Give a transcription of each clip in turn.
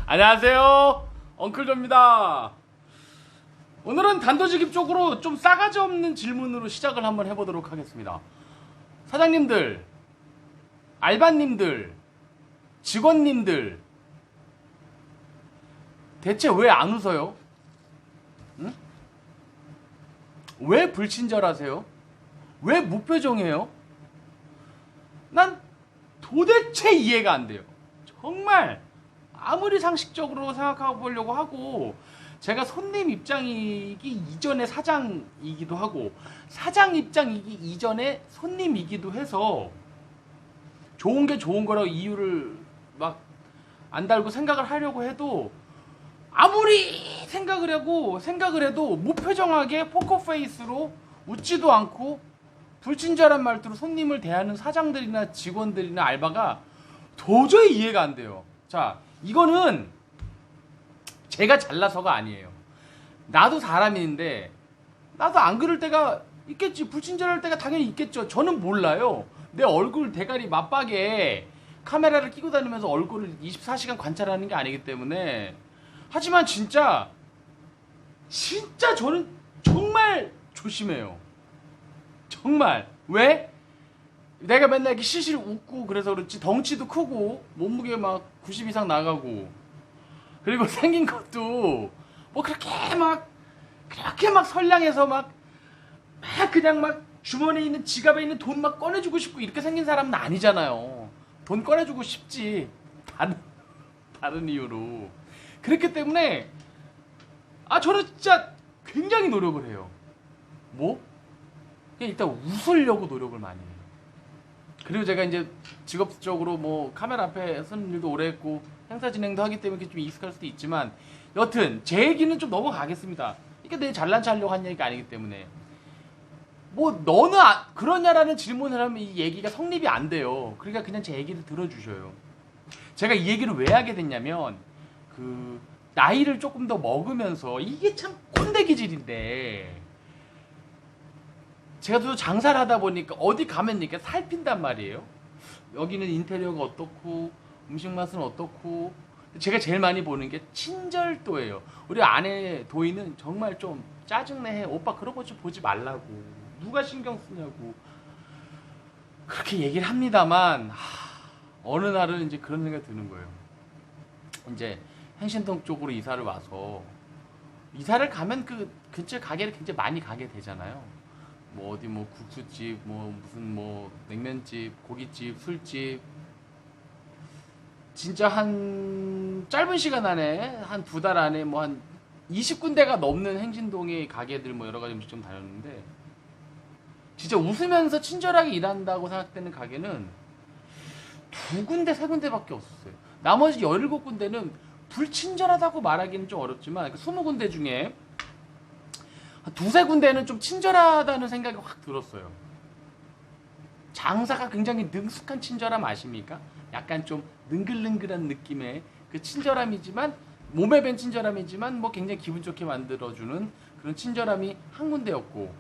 안녕하세요, 엉클조입니다. 오늘은 단도직입적으로 좀 싸가지 없는 질문으로 시작을 한번 해보도록 하겠습니다. 사장님들, 알바님들, 직원님들, 대체 왜 안 웃어요? 응? 왜 불친절하세요? 왜 무표정해요? 난 도대체 이해가 안 돼요. 정말 아무리 상식적으로 생각해 보려고 하고, 제가 손님 입장이기 이전에 사장이기도 하고, 사장 입장이기 이전에 손님이기도 해서 좋은 게 좋은 거라고 이유를 막 안 달고 생각을 하려고 해도, 아무리 생각을 해도 무표정하게 포커페이스로 웃지도 않고 불친절한 말투로 손님을 대하는 사장들이나 직원들이나 알바가 도저히 이해가 안 돼요. 자, 이거는 제가 잘나서가 아니에요. 나도 사람인데 나도 안 그럴 때가 있겠지. 불친절할 때가 당연히 있겠죠. 저는 몰라요. 내 얼굴 대가리 맞박에 카메라를 끼고 다니면서 얼굴을 24시간 관찰하는 게 아니기 때문에. 하지만 진짜 저는 정말 조심해요. 정말. 왜? 내가 맨날 이렇게 시실 웃고 그래서 그렇지, 덩치도 크고 몸무게 막 90 이상 나가고, 그리고 생긴 것도 뭐 그렇게 막 선량해서 막 그냥 막 주머니에 있는, 지갑에 있는 돈 막 꺼내주고 싶고 이렇게 생긴 사람은 아니잖아요. 돈 꺼내주고 싶지, 다른 이유로. 그렇기 때문에 저는 진짜 굉장히 노력을 해요. 뭐? 그냥 일단 웃으려고 노력을 많이 해요. 그리고 제가 이제 직업적으로 뭐 카메라 앞에 서는 일도 오래 했고 행사 진행도 하기 때문에 좀 익숙할 수도 있지만, 여튼 제 얘기는 좀 넘어가겠습니다. 이게 내 잘난 체 하려고 한 얘기가 아니기 때문에. 뭐 너는 그러냐라는 질문을 하면 이 얘기가 성립이 안 돼요. 그러니까 그냥 제 얘기를 들어주셔요. 제가 이 얘기를 왜 하게 됐냐면, 나이를 조금 더 먹으면서, 이게 참 꼰대 기질인데, 제가 또 장사를 하다 보니까 어디 가면 이렇게 살핀단 말이에요. 여기는 인테리어가 어떻고 음식 맛은 어떻고. 제가 제일 많이 보는 게 친절도예요. 우리 아내 도희는 정말 좀 짜증내. 오빠 그런 거 좀 보지 말라고, 누가 신경 쓰냐고 그렇게 얘기를 합니다만, 어느 날은 이제 그런 생각이 드는 거예요. 이제 행신동 쪽으로 이사를 와서, 이사를 가면 그 근처 가게를 굉장히 많이 가게 되잖아요. 뭐 어디 뭐 국수집, 뭐 무슨 뭐 냉면집, 고깃집, 술집. 진짜 한 짧은 시간 안에, 한 2달 안에 뭐 한 20군데가 넘는 행신동의 가게들 뭐 여러 가지 음식점 다녔는데, 진짜 웃으면서 친절하게 일한다고 생각되는 가게는 2군데, 3군데밖에 없었어요. 나머지 17군데는 불친절하다고 말하기는 좀 어렵지만, 20군데 중에 한 2-3군데는 좀 친절하다는 생각이 확 들었어요. 장사가 굉장히 능숙한 친절함 아십니까? 약간 좀 능글능글한 느낌의 그 친절함이지만, 몸에 밴 친절함이지만 뭐 굉장히 기분 좋게 만들어주는 그런 친절함이 한 군데였고,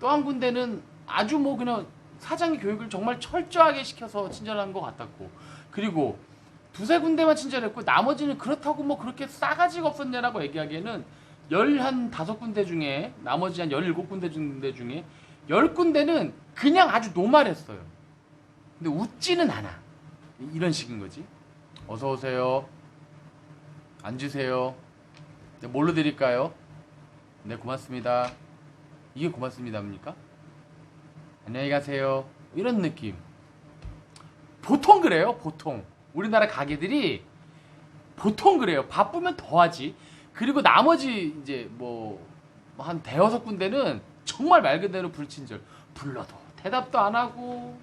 또 한 군데는 아주 뭐 그냥 사장이 교육을 정말 철저하게 시켜서 친절한 것 같았고, 그리고 2-3군데만 친절했고, 나머지는 그렇다고 뭐 그렇게 싸가지가 없었냐라고 얘기하기에는 15군데 중에, 나머지 한 17군데 중에 10군데는 그냥 아주 노말했어요. 근데 웃지는 않아. 이런 식인 거지. 어서 오세요. 앉으세요. 네, 뭘로 드릴까요? 네, 고맙습니다. 이게 고맙습니다입니까? 안녕히 가세요. 이런 느낌. 보통 그래요. 보통 우리나라 가게들이 보통 그래요. 바쁘면 더하지. 그리고 나머지 이제 뭐 한 5-6군데는 정말 말 그대로 불친절. 불러도 대답도 안 하고,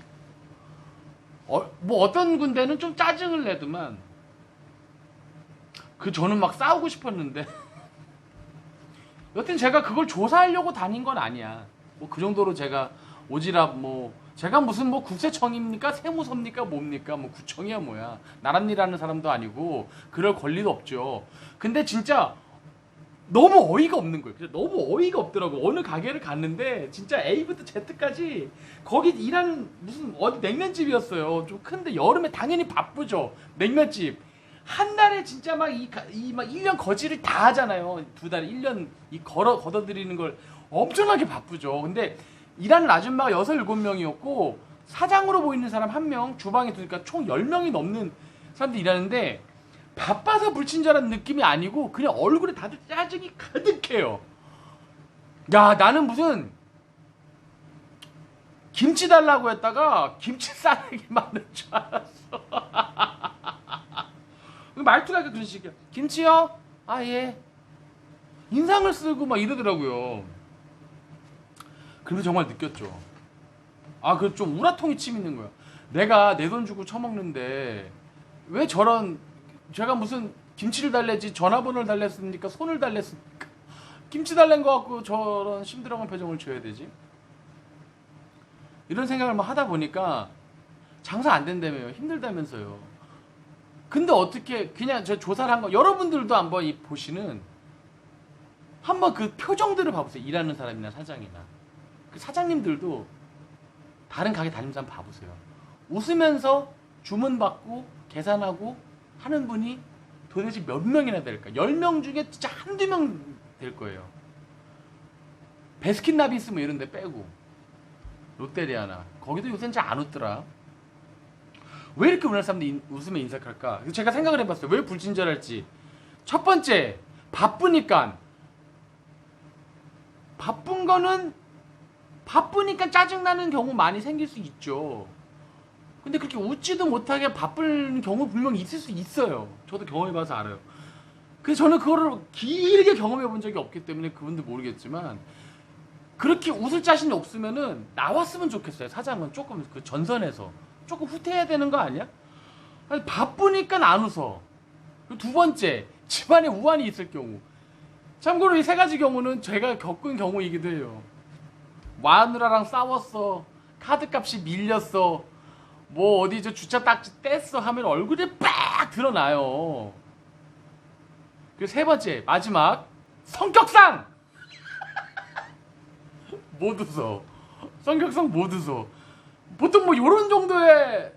뭐 어떤 군데는 좀 짜증을 내더만, 저는 막 싸우고 싶었는데 여튼 제가 그걸 조사하려고 다닌 건 아니야. 뭐 그 정도로 제가 오지랖, 뭐 제가 무슨 뭐 국세청입니까? 세무서입니까? 뭡니까? 뭐 구청이야 뭐야. 나랏일 하는 사람도 아니고 그럴 권리도 없죠. 근데 진짜 너무 어이가 없는 거예요. 그래서 너무 어이가 없더라고. 어느 가게를 갔는데 진짜 A부터 Z까지 거기 일하는 무슨 어디 냉면집이었어요. 좀 큰데 여름에 당연히 바쁘죠. 냉면집. 한 달에 진짜 막 막 1년 거지를 다 하잖아요. 두 달에 1년 걷어들이는 걸 엄청나게 바쁘죠. 근데 일하는 아줌마가 6, 7명이었고 사장으로 보이는 사람 1명, 주방에 두니까 총 10명이 넘는 사람들이 일하는데 바빠서 불친절한 느낌이 아니고 그냥 얼굴에 다들 짜증이 가득해요. 야, 나는 무슨 김치 달라고 했다가 김치 싸대기 맞는 줄 알았어. 말투가 그런 식이야. 김치요? 아, 예. 인상을 쓰고 막 이러더라고요. 그러면서 정말 느꼈죠. 아, 그 좀 우라통이 치미는 거야. 내가 내 돈 주고 처먹는데 왜 저런, 제가 무슨 김치를 달래지 전화번호를 달랬습니까? 손을 달랬습니까? 김치 달랜 거 갖고 저런 심드렁한 표정을 줘야 되지? 이런 생각을 막 하다 보니까 장사 안 된다며요. 힘들다면서요. 근데 어떻게 그냥 저 조사를 한 거, 여러분들도 한번 이 보시는 한번 그 표정들을 봐보세요. 일하는 사람이나 사장이나 그 사장님들도 다른 가게 다니면서 한번 봐보세요. 웃으면서 주문 받고 계산하고 하는 분이 도대체 몇 명이나 될까? 10명 중에 진짜 한두 명 될 거예요. 베스킨라빈스 뭐 이런 데 빼고 롯데리아나 거기도 요새는 잘 안 웃더라. 왜 이렇게 우리나라 사람들이 웃으면 인색할까? 제가 생각을 해봤어요. 왜 불친절할지. 첫 번째, 바쁘니까. 바쁘니까 짜증나는 경우 많이 생길 수 있죠. 근데 그렇게 웃지도 못하게 바쁜 경우 분명히 있을 수 있어요. 저도 경험해봐서 알아요. 그래서 저는 그거를 길게 경험해 본 적이 없기 때문에 그분도 모르겠지만, 그렇게 웃을 자신이 없으면은 나왔으면 좋겠어요. 사장은 조금 그 전선에서 조금 후퇴해야 되는 거 아니야? 아니, 바쁘니까 안 웃어. 그리고 두 번째, 집안에 우환이 있을 경우. 참고로 이 세 가지 경우는 제가 겪은 경우이기도 해요. 마누라랑 싸웠어, 카드값이 밀렸어, 뭐 어디 저 주차 딱지 뗐어 하면 얼굴이 빡 드러나요. 그리고 세 번째, 마지막, 성격상 못 웃어. 성격상 못 웃어. 보통 뭐 요런 정도의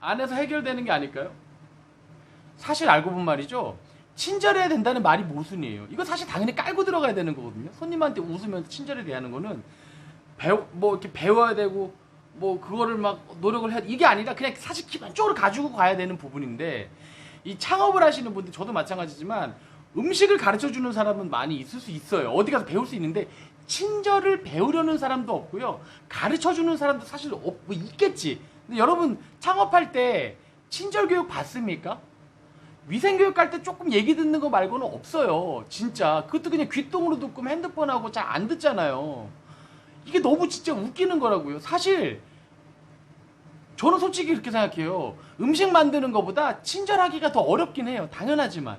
안에서 해결되는 게 아닐까요? 사실 알고 보면 말이죠, 친절해야 된다는 말이 모순이에요. 이거 사실 당연히 깔고 들어가야 되는 거거든요. 손님한테 웃으면서 친절히 대하는 거는 뭐 이렇게 배워야 되고 뭐 그거를 막 노력을 해야, 이게 아니라 그냥 사실 기본적으로 가지고 가야 되는 부분인데, 이 창업을 하시는 분들, 저도 마찬가지지만 음식을 가르쳐 주는 사람은 많이 있을 수 있어요. 어디 가서 배울 수 있는데 친절을 배우려는 사람도 없고요, 가르쳐 주는 사람도 사실 뭐 있겠지. 근데 여러분 창업할 때 친절 교육 받습니까? 위생 교육 할 때 조금 얘기 듣는 거 말고는 없어요. 진짜 그것도 그냥 귓등으로 듣고 핸드폰하고 잘 안 듣잖아요. 이게 너무 진짜 웃기는 거라고요. 사실 저는 솔직히 그렇게 생각해요. 음식 만드는 것보다 친절하기가 더 어렵긴 해요. 당연하지만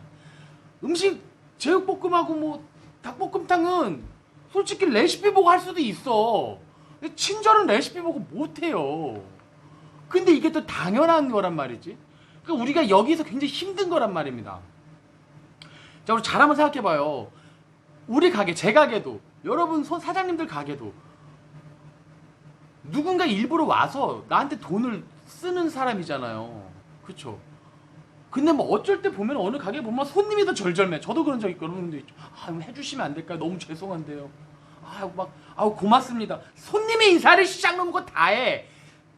음식, 제육볶음하고 뭐 닭볶음탕은 솔직히 레시피 보고 할 수도 있어. 근데 친절은 레시피 보고 못해요. 근데 이게 또 당연한 거란 말이지. 그러니까 우리가 여기서 굉장히 힘든 거란 말입니다. 자, 우리 잘 한번 생각해봐요. 우리 가게, 제 가게도, 여러분 사장님들 가게도 누군가 일부러 와서 나한테 돈을 쓰는 사람이잖아요. 그쵸? 근데 뭐 어쩔 때 보면 어느 가게 보면 손님이 더 절절매. 저도 그런 적 있고, 그런 분도 있죠. 아, 해주시면 안 될까요? 너무 죄송한데요. 고맙습니다. 손님의 인사를 시작 놓고 다 해.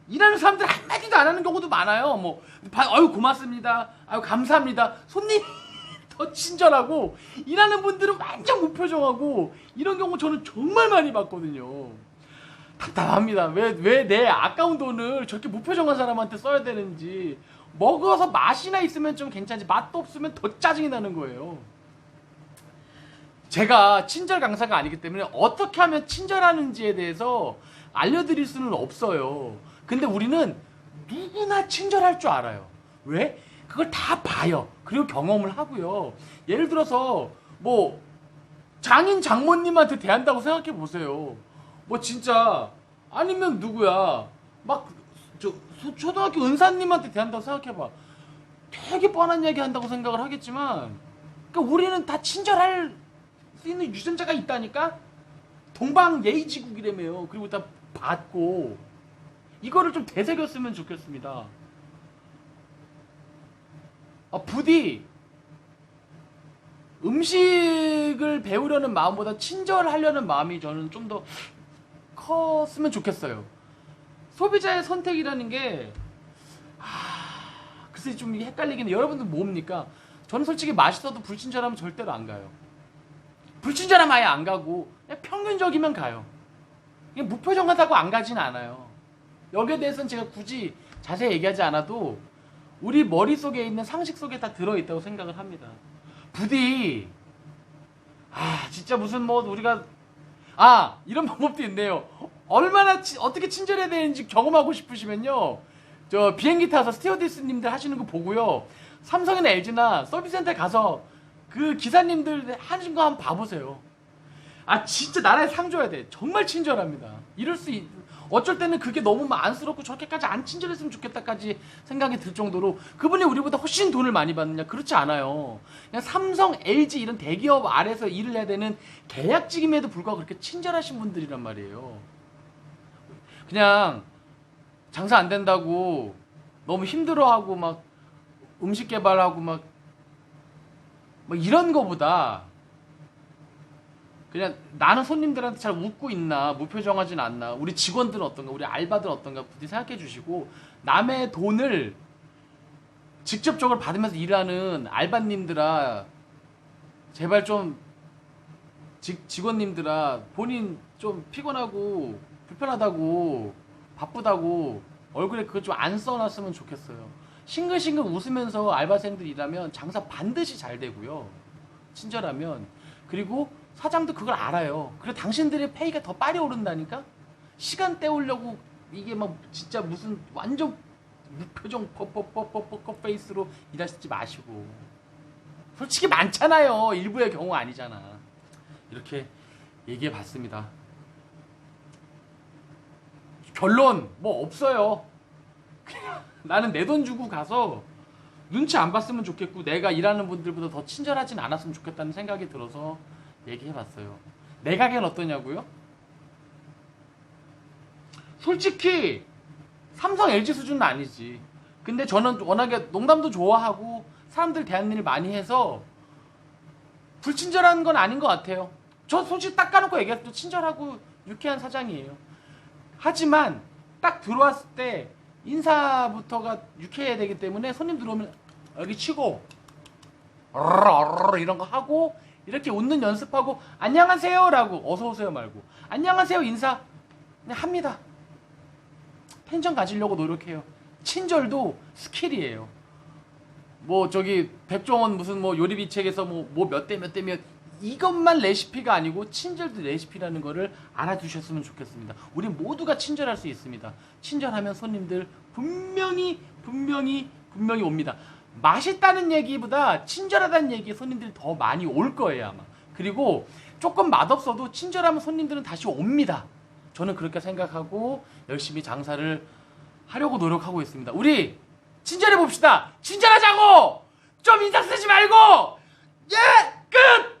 일하는 사람들 한마디도 안 하는 경우도 많아요. 뭐, 아유, 고맙습니다. 아유, 감사합니다. 손님이 더 친절하고, 일하는 분들은 완전 무표정하고, 이런 경우 저는 정말 많이 봤거든요. 답답합니다. 왜 내 아까운 돈을 저렇게 무표정한 사람한테 써야 되는지. 먹어서 맛이나 있으면 좀 괜찮지, 맛도 없으면 더 짜증이 나는 거예요. 제가 친절 강사가 아니기 때문에 어떻게 하면 친절하는지에 대해서 알려드릴 수는 없어요. 근데 우리는 누구나 친절할 줄 알아요. 왜? 그걸 다 봐요. 그리고 경험을 하고요. 예를 들어서 뭐 장인 장모님한테 대한다고 생각해 보세요. 뭐 진짜, 아니면 누구야, 막 초등학교 은사님한테 대한다고 생각해봐. 되게 뻔한 얘기 한다고 생각을 하겠지만, 그러니까 우리는 다 친절할 수 있는 유전자가 있다니까. 동방예의지국이라며요. 그리고 다 받고 이거를 좀 되새겼으면 좋겠습니다. 부디 음식을 배우려는 마음보다 친절하려는 마음이 저는 좀 더 컸으면 좋겠어요. 소비자의 선택이라는 게 글쎄 좀 헷갈리긴 해. 여러분들 뭡니까? 저는 솔직히 맛있어도 불친절하면 절대로 안 가요. 불친절하면 아예 안 가고 그냥 평균적이면 가요. 그냥 무표정하다고 안 가진 않아요. 여기에 대해서는 제가 굳이 자세히 얘기하지 않아도 우리 머릿속에 있는 상식 속에 다 들어있다고 생각을 합니다. 부디 진짜 무슨 뭐 우리가 이런 방법도 있네요. 얼마나 어떻게 친절해야 되는지 경험하고 싶으시면요, 저 비행기 타서 스튜어디스님들 하시는 거 보고요, 삼성이나 LG나 서비스센터에 가서 그 기사님들 하는 거 한번 봐보세요. 진짜 나라에 상 줘야 돼. 정말 친절합니다. 어쩔 때는 그게 너무 안쓰럽고 저렇게까지 안 친절했으면 좋겠다까지 생각이 들 정도로 그분이 우리보다 훨씬 돈을 많이 받느냐? 그렇지 않아요. 그냥 삼성, LG 이런 대기업 아래서 일을 해야 되는 계약직임에도 불구하고 그렇게 친절하신 분들이란 말이에요. 그냥 장사 안 된다고 너무 힘들어하고 막 음식 개발하고 막 이런 거보다 그냥 나는 손님들한테 잘 웃고 있나, 무표정하진 않나, 우리 직원들은 어떤가, 우리 알바들은 어떤가 부디 생각해 주시고, 남의 돈을 직접적으로 받으면서 일하는 알바님들아, 제발 좀 직원님들아, 본인 좀 피곤하고 불편하다고 바쁘다고 얼굴에 그거 좀 안 써놨으면 좋겠어요. 싱글싱글 웃으면서 알바생들 일하면 장사 반드시 잘 되고요, 친절하면. 그리고 사장도 그걸 알아요. 그리고 당신들의 페이가 더 빨리 오른다니까? 시간 때우려고 이게 막 진짜 무슨 완전 무표정 퍼퍼 페이스로 일하시지 마시고. 솔직히 많잖아요. 일부의 경우 아니잖아. 이렇게 얘기해 봤습니다. 결론 뭐 없어요. 그냥 나는 내 돈 주고 가서 눈치 안 봤으면 좋겠고 내가 일하는 분들보다 더 친절하진 않았으면 좋겠다는 생각이 들어서 얘기해봤어요. 내 가게는 어떠냐고요? 솔직히 삼성, LG 수준은 아니지. 근데 저는 워낙에 농담도 좋아하고 사람들 대하는 일 많이 해서 불친절한 건 아닌 것 같아요. 저 솔직히 딱 까놓고 얘기해도 친절하고 유쾌한 사장이에요. 하지만 딱 들어왔을 때 인사부터가 유쾌해야 되기 때문에 손님 들어오면 여기 치고 이런 거 하고 이렇게 웃는 연습하고 안녕하세요 라고, 어서오세요 말고 안녕하세요 인사 그냥 합니다. 텐션 가지려고 노력해요. 친절도 스킬이에요. 뭐 저기 백종원 무슨 뭐 요리비 책에서 뭐 몇 대 몇 대 몇 이것만 레시피가 아니고 친절도 레시피라는 거를 알아두셨으면 좋겠습니다. 우리 모두가 친절할 수 있습니다. 친절하면 손님들 분명히 옵니다. 맛있다는 얘기보다 친절하다는 얘기에 손님들이 더 많이 올 거예요 아마. 그리고 조금 맛없어도 친절하면 손님들은 다시 옵니다. 저는 그렇게 생각하고 열심히 장사를 하려고 노력하고 있습니다. 우리 친절해 봅시다. 친절하자고! 좀 인상 쓰지 말고! 예! 끝!